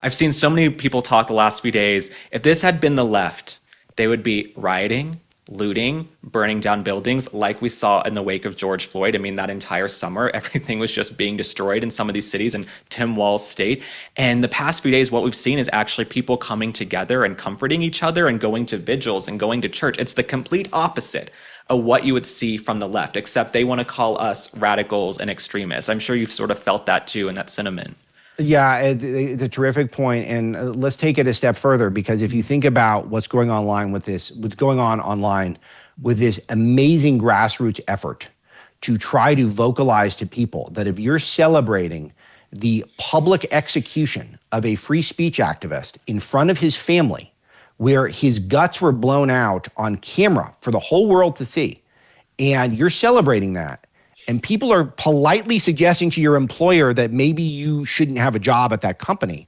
I've seen so many people talk the last few days. If this had been the left, they would be rioting, looting, burning down buildings like we saw in the wake of George Floyd. I mean, that entire summer, everything was just being destroyed in some of these cities, and Tim Walz state. And the past few days, what we've seen is actually people coming together and comforting each other and going to vigils and going to church. It's the complete opposite of what you would see from the left, except they want to call us radicals and extremists. I'm sure you've sort of felt that too in that sentiment. Yeah, it's a terrific point, and let's take it a step further, because if you think about what's going on online with this, what's going on online with this amazing grassroots effort to try to vocalize to people that if you're celebrating the public execution of a free speech activist in front of his family, where his guts were blown out on camera for the whole world to see, and you're celebrating that, and people are politely suggesting to your employer that maybe you shouldn't have a job at that company,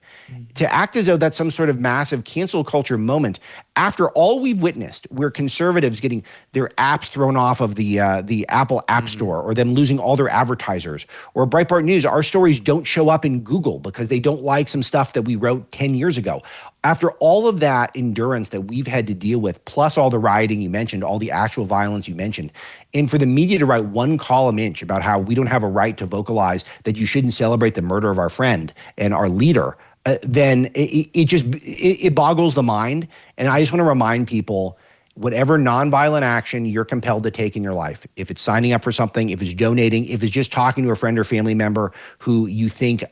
to act as though that's some sort of massive cancel culture moment. After all we've witnessed, where conservatives getting their apps thrown off of the Apple App Store, or them losing all their advertisers, or Breitbart News, our stories don't show up in Google because they don't like some stuff that we wrote 10 years ago. After all of that endurance that we've had to deal with, plus all the rioting you mentioned, all the actual violence you mentioned, and for the media to write one column inch about how we don't have a right to vocalize that you shouldn't celebrate the murder of our friend and our leader, then it boggles the mind. And I just want to remind people, whatever nonviolent action you're compelled to take in your life, if it's signing up for something, if it's donating, if it's just talking to a friend or family member who you think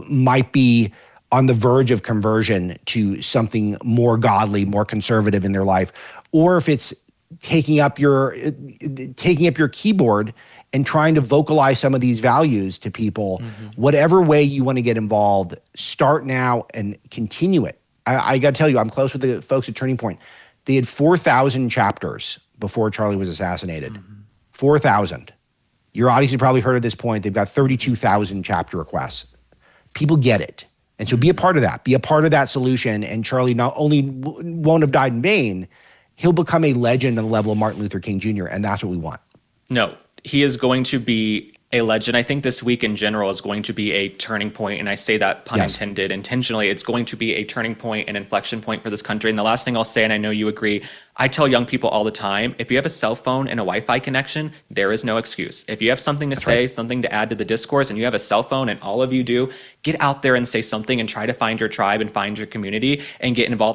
might be on the verge of conversion to something more godly, more conservative in their life, or if it's taking up your keyboard and trying to vocalize some of these values to people, whatever way you want to get involved, start now and continue it. I got to tell you, I'm close with the folks at Turning Point. They had 4,000 chapters before Charlie was assassinated. 4,000. Your audience has probably heard at this point, they've got 32,000 chapter requests. People get it. And so be a part of that. Be a part of that solution. And Charlie not only won't have died in vain, he'll become a legend on the level of Martin Luther King Jr., and that's what we want. No, he is going to be a legend. I think this week in general is going to be a turning point, and I say that pun intended intentionally. It's going to be a turning point, an inflection point for this country. And the last thing I'll say, and I know you agree, I tell young people all the time, if you have a cell phone and a Wi-Fi connection, there is no excuse. If you have something to say, something to add to the discourse, and you have a cell phone, and all of you do, get out there and say something and try to find your tribe and find your community and get involved.